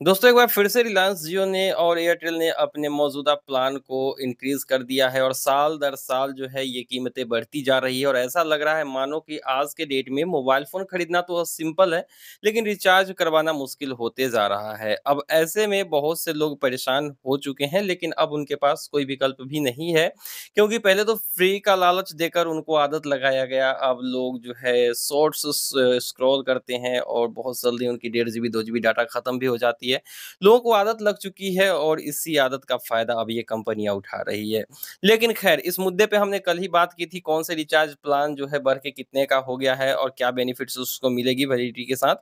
दोस्तों एक बार फिर से रिलायंस जियो ने और एयरटेल ने अपने मौजूदा प्लान को इंक्रीज़ कर दिया है और साल दर साल जो है ये कीमतें बढ़ती जा रही है और ऐसा लग रहा है मानो कि आज के डेट में मोबाइल फ़ोन खरीदना तो सिंपल है, लेकिन रिचार्ज करवाना मुश्किल होते जा रहा है। अब ऐसे में बहुत से लोग परेशान हो चुके हैं, लेकिन अब उनके पास कोई विकल्प भी नहीं है, क्योंकि पहले तो फ्री का लालच देकर उनको आदत लगाया गया। अब लोग जो है शॉर्ट्स स्क्रॉल करते हैं और बहुत जल्दी उनकी 1.5 जीबी 2 जीबी डाटा खत्म भी हो जाती है। लोगों को आदत लग चुकी है और इसी आदत का फ़ायदा अब ये कंपनियाँ उठा रही है। लेकिन ख़ैर इस मुद्दे पे हमने कल ही बात की थी, कौन से रिचार्ज प्लान जो है बढ़ के कितने का हो गया है और क्या बेनिफिट्स उसको मिलेगी वैलिडिटी के साथ।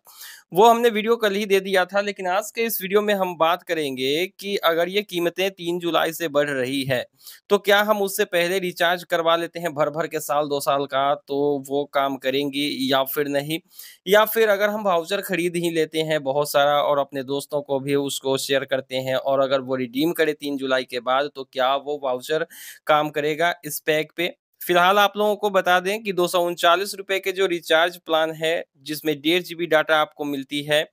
वो हमने वीडियो कल ही दे दिया था, लेकिन आज के इस वीडियो में हम बात करेंगे कि अगर ये कीमतें 3 जुलाई से बढ़ रही है, तो क्या हम उससे पहले रिचार्ज करवा लेते हैं भर-भर के साल 2 साल का, तो वो काम करेंगी या फिर नहीं? या फिर अगर हम वाउचर खरीद ही लेते हैं बहुत सारा और अपने दोस्तों को भी उसको शेयर करते हैं और अगर वो रिडीम करे 3 जुलाई के बाद, तो क्या वो वाउचर काम करेगा इस पैक पे? फिलहाल आप लोगों को बता दें कि ₹239 के जो रिचार्ज प्लान है, जिसमें 1.5 जीबी डाटा आपको मिलती है,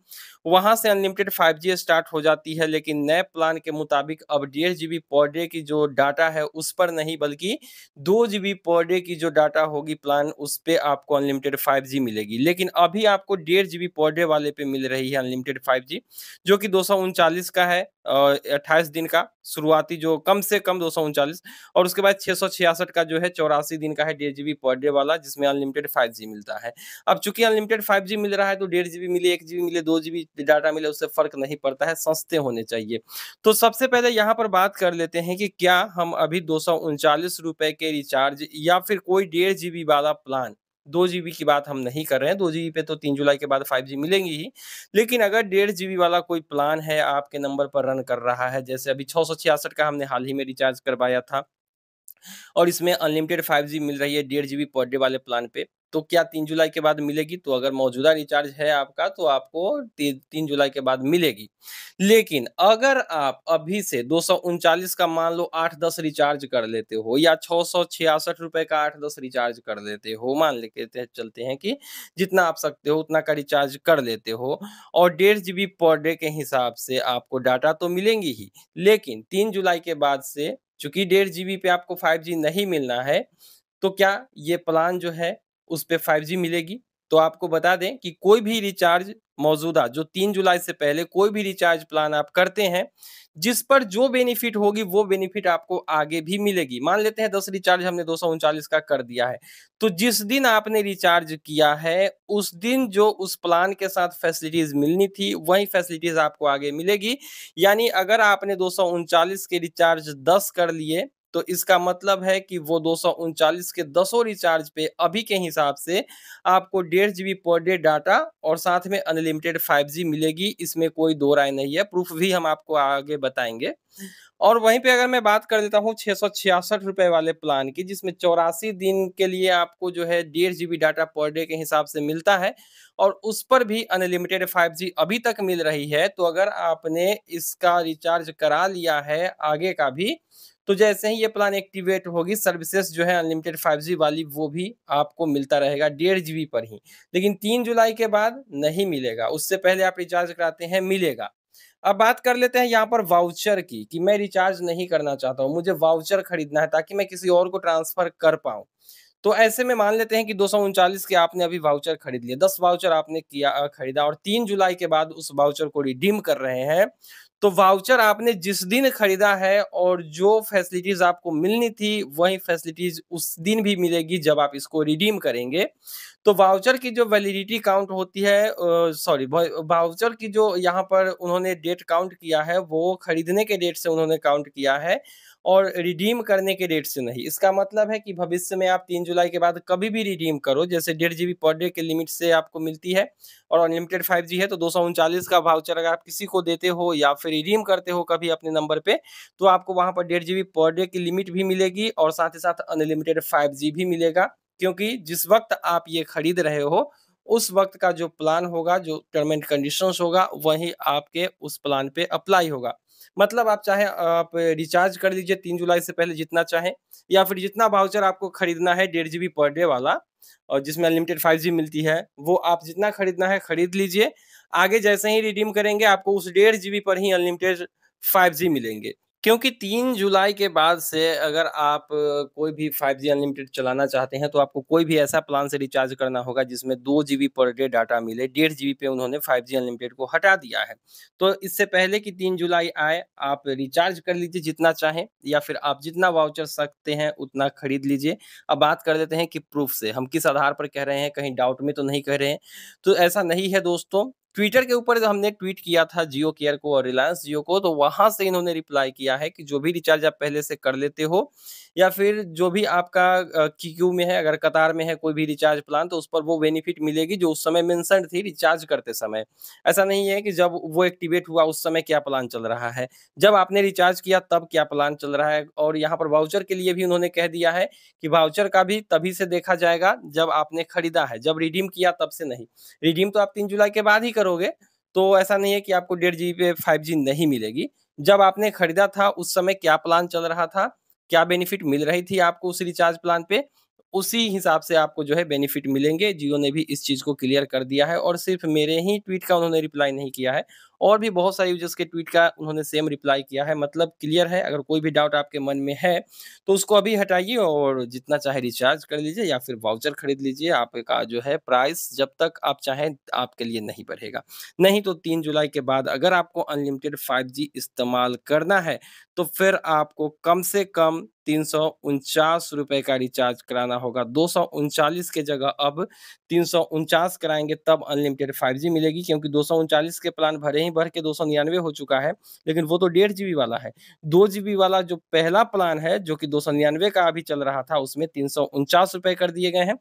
वहाँ से अनलिमिटेड 5G स्टार्ट हो जाती है, लेकिन नए प्लान के मुताबिक अब 1.5 जीबी पर डे की जो डाटा है, उस पर नहीं बल्कि 2 जीबी पर डे की जो डाटा होगी प्लान, उस पे आपको अनलिमिटेड 5G मिलेगी। लेकिन अभी आपको 1.5 जीबी पर डे वाले पे मिल रही है अनलिमिटेड 5G, जो कि 239 का है, 28 दिन का शुरुआती जो कम से कम 239, और उसके बाद 666 का जो है 84 दिन का है 1.5 जीबी पर डे वाला, जिसमें अनलिमिटेड 5G मिलता है। अब चूँकि अनलिमिटेड 5G मिल रहा है तो 1.5 जीबी मिले, 1 जीबी मिले, 2 जीबी डाटा मिले, उससे फ़र्क नहीं पड़ता है, सस्ते होने चाहिए। तो सबसे पहले यहाँ पर बात कर लेते हैं कि क्या हम अभी ₹239 के रिचार्ज या फिर कोई 1.5 जीबी वाला प्लान, 2 जीबी की बात हम नहीं कर रहे हैं, 2 जीबी पे तो 3 जुलाई के बाद 5G मिलेंगी ही। लेकिन अगर 1.5 जीबी वाला कोई प्लान है, आपके नंबर पर रन कर रहा है, जैसे अभी 666 का हमने हाल ही में रिचार्ज करवाया था, और इसमें अनलिमिटेड 5G मिल रही है 1.5 जीबी पर डे वाले प्लान पे। तो क्या 3 जुलाई के बाद मिलेगी? तो अगर मौजूदा रिचार्ज है आपका तो आपको 3 जुलाई के बाद मिलेगी। लेकिन अगर आप अभी से 239 का मान लो 8-10 रिचार्ज कर लेते हो या ₹666 का 8-10 रिचार्ज कर लेते हो, मान लेके चलते हैं कि जितना आप सकते हो उतना का रिचार्ज कर लेते हो और 1.5 जीबी पर डे के हिसाब से आपको डाटा तो मिलेंगी ही। लेकिन 3 जुलाई के बाद से चूँकि 1.5 जीबी पे आपको 5G नहीं मिलना है, तो क्या ये प्लान जो है, उस पे 5G मिलेगी? तो आपको बता दें कि कोई भी रिचार्ज मौजूदा जो 3 जुलाई से पहले कोई भी रिचार्ज प्लान आप करते हैं, जिस पर जो बेनिफिट होगी वो बेनिफिट आपको आगे भी मिलेगी। मान लेते हैं 10 रिचार्ज हमने 239 का कर दिया है, तो जिस दिन आपने रिचार्ज किया है, उस दिन जो उस प्लान के साथ फैसिलिटीज़ मिलनी थी, वही फैसिलिटीज़ आपको आगे मिलेगी। यानी अगर आपने 239 के रिचार्ज 10 कर लिए, तो इसका मतलब है कि वो 239 के दसों रिचार्ज पे अभी के हिसाब से आपको 1.5 जीबी पर डे डाटा और साथ में अनलिमिटेड 5G मिलेगी, इसमें कोई दो राय नहीं है, प्रूफ भी हम आपको आगे बताएँगे। और वहीं पे अगर मैं बात कर लेता हूँ ₹666 वाले प्लान की, जिसमें 84 दिन के लिए आपको जो है 1.5 जीबी डाटा पर डे के हिसाब से मिलता है और उस पर भी अनलिमिटेड 5G अभी तक मिल रही है। तो अगर आपने इसका रिचार्ज करा लिया है आगे का भी, तो जैसे ही ये प्लान एक्टिवेट होगी, सर्विसेज़ जो है अनलिमिटेड 5G वाली वो भी आपको मिलता रहेगा 1.5 जीबी पर ही। लेकिन 3 जुलाई के बाद नहीं मिलेगा, उससे पहले आप रिचार्ज कराते हैं मिलेगा। अब बात कर लेते हैं यहाँ पर वाउचर की कि मैं रिचार्ज नहीं करना चाहता हूँ, मुझे वाउचर खरीदना है ताकि मैं किसी और को ट्रांसफ़र कर पाऊँ। तो ऐसे में मान लेते हैं कि 239 के आपने अभी वाउचर खरीद लिए, 10 वाउचर आपने खरीदा और 3 जुलाई के बाद उस वाउचर को रिडीम कर रहे हैं। तो वाउचर आपने जिस दिन खरीदा है और जो फैसिलिटीज़ आपको मिलनी थी, वही फैसिलिटीज़ उस दिन भी मिलेगी जब आप इसको रिडीम करेंगे। तो वाउचर की जो वैलिडिटी काउंट होती है, सॉरी, वाउचर की जो यहाँ पर उन्होंने डेट काउंट किया है, वो खरीदने के डेट से उन्होंने काउंट किया है और रिडीम करने के डेट से नहीं। इसका मतलब है कि भविष्य में आप 3 जुलाई के बाद कभी भी रिडीम करो, जैसे 1.5 जीबी पर डे के लिमिट से आपको मिलती है और अनलिमिटेड 5G है, तो 239 का वाउचर अगर आप किसी को देते हो या फिर रिडीम करते हो कभी अपने नंबर पे, तो आपको वहाँ पर 1.5 जीबी पर डे की लिमिट भी मिलेगी और साथ ही साथ अनलिमिटेड 5G भी मिलेगा। क्योंकि जिस वक़्त आप ये खरीद रहे हो, उस वक़्त का जो प्लान होगा, जो टर्म एंड कंडीशंस होगा, वही आपके उस प्लान पे अप्लाई होगा। मतलब आप चाहे आप रिचार्ज कर लीजिए 3 जुलाई से पहले जितना चाहें या फिर जितना वाउचर आपको खरीदना है 1.5 जीबी पर डे वाला और जिसमें अनलिमिटेड 5G मिलती है, वो आप जितना खरीदना है खरीद लीजिए। आगे जैसे ही रिडीम करेंगे आपको उस 1.5 जीबी पर ही अनलिमिटेड 5G मिलेंगे। क्योंकि 3 जुलाई के बाद से अगर आप कोई भी 5G अनलिमिटेड चलाना चाहते हैं, तो आपको कोई भी ऐसा प्लान से रिचार्ज करना होगा जिसमें 2 जीबी पर डे डाटा मिले। 1.5 जीबी पे उन्होंने 5G अनलिमिटेड को हटा दिया है। तो इससे पहले कि 3 जुलाई आए, आप रिचार्ज कर लीजिए जितना चाहें या फिर आप जितना वाउचर सकते हैं उतना खरीद लीजिए। अब बात कर लेते हैं कि प्रूफ से, हम किस आधार पर कह रहे हैं, कहीं डाउट में तो नहीं कह रहे हैं। तो ऐसा नहीं है दोस्तों, ट्विटर के ऊपर जो हमने ट्वीट किया था जियो केयर को और रिलायंस जियो को, तो वहाँ से इन्होंने रिप्लाई किया है कि जो भी रिचार्ज आप पहले से कर लेते हो या फिर जो भी आपका क्यू में है, अगर कतार में है कोई भी रिचार्ज प्लान, तो उस पर वो बेनिफिट मिलेगी जो उस समय मेंशन्ड थी रिचार्ज करते समय। ऐसा नहीं है कि जब वो एक्टिवेट हुआ उस समय क्या प्लान चल रहा है, जब आपने रिचार्ज किया तब क्या प्लान चल रहा है। और यहाँ पर वाउचर के लिए भी उन्होंने कह दिया है कि वाउचर का भी तभी से देखा जाएगा जब आपने खरीदा है, जब रिडीम किया तब से नहीं। रिडीम तो आप 3 जुलाई के बाद ही करोगे, तो ऐसा नहीं है कि आपको 1.5 जीबी पे 5G नहीं मिलेगी। जब आपने खरीदा था उस समय क्या प्लान चल रहा था, क्या बेनिफिट मिल रही थी आपको उस रिचार्ज प्लान पे, उसी हिसाब से आपको जो है बेनिफिट मिलेंगे। जियो ने भी इस चीज़ को क्लियर कर दिया है और सिर्फ़ मेरे ही ट्वीट का उन्होंने रिप्लाई नहीं किया है, और भी बहुत सारे यूज़र्स के ट्वीट का उन्होंने सेम रिप्लाई किया है। मतलब क्लियर है, अगर कोई भी डाउट आपके मन में है, तो उसको अभी हटाइए और जितना चाहे रिचार्ज कर लीजिए या फिर वाउचर खरीद लीजिए। आपका जो है प्राइस जब तक आप चाहें आपके लिए नहीं बढ़ेगा। नहीं तो 3 जुलाई के बाद अगर आपको अनलिमिटेड 5G इस्तेमाल करना है, तो फिर आपको कम से कम ₹349 का रिचार्ज कराना होगा। 239 की जगह अब 349 कराएँगे तब अनलिमिटेड 5G मिलेगी, क्योंकि 239 के प्लान भले ही बढ़ के 299 हो चुका है, लेकिन वो तो 1.5 जीबी वाला है। 2 जीबी वाला जो पहला प्लान है, जो कि 299 का अभी चल रहा था, उसमें ₹349 कर दिए गए हैं।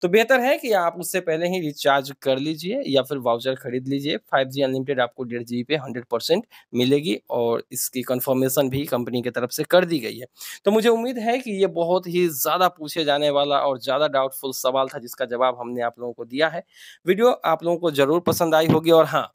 तो बेहतर है कि आप उससे पहले ही रिचार्ज कर लीजिए या फिर वाउचर खरीद लीजिए। 5G अनलिमिटेड आपको 1.5 जीबी पे 100% मिलेगी और इसकी कन्फर्मेशन भी कंपनी की तरफ से कर दी गई है। तो मुझे उम्मीद है कि ये बहुत ही ज़्यादा पूछे जाने वाला और ज़्यादा डाउटफुल सवाल था जिसका जवाब हमने आप लोगों को दिया है। वीडियो आप लोगों को ज़रूर पसंद आई होगी। और हाँ,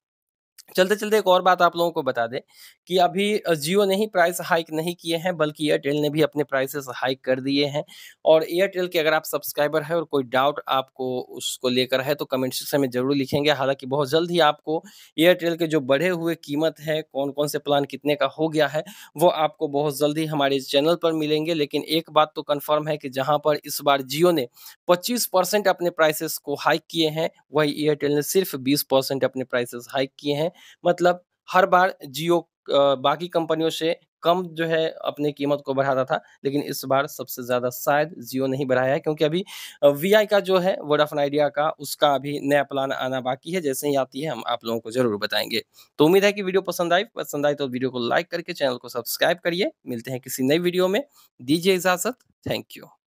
चलते-चलते एक और बात आप लोगों को बता दें कि अभी जियो ने ही प्राइस हाइक नहीं किए हैं, बल्कि एयरटेल ने भी अपने प्राइसेस हाइक कर दिए हैं। और एयरटेल के अगर आप सब्सक्राइबर हैं और कोई डाउट आपको उसको लेकर है, तो कमेंट सेक्शन में ज़रूर लिखेंगे। हालाँकि बहुत जल्द ही आपको एयरटेल के जो बढ़े हुए कीमत है, कौन-कौन से प्लान कितने का हो गया है, वो आपको बहुत जल्द ही हमारे इस चैनल पर मिलेंगे। लेकिन एक बात तो कन्फर्म है कि जहाँ पर इस बार जियो ने 25% अपने प्राइसेस को हाइक किए हैं, वहीं एयरटेल ने सिर्फ़ 20% अपने प्राइसेस हाइक किए हैं। मतलब हर बार जियो बाकी कंपनियों से कम जो है अपनी कीमत को बढ़ाता था, लेकिन इस बार सबसे ज़्यादा शायद जियो ने ही बढ़ाया है, क्योंकि अभी वीआई का जो है वोडाफोन आइडिया का, उसका अभी नया प्लान आना बाकी है। जैसे ही आती है हम आप लोगों को ज़रूर बताएँगे। तो उम्मीद है कि वीडियो पसंद आई तो वीडियो को लाइक करके चैनल को सब्सक्राइब करिए। मिलते हैं किसी नई वीडियो में, दीजिए इजाज़त। Thank you.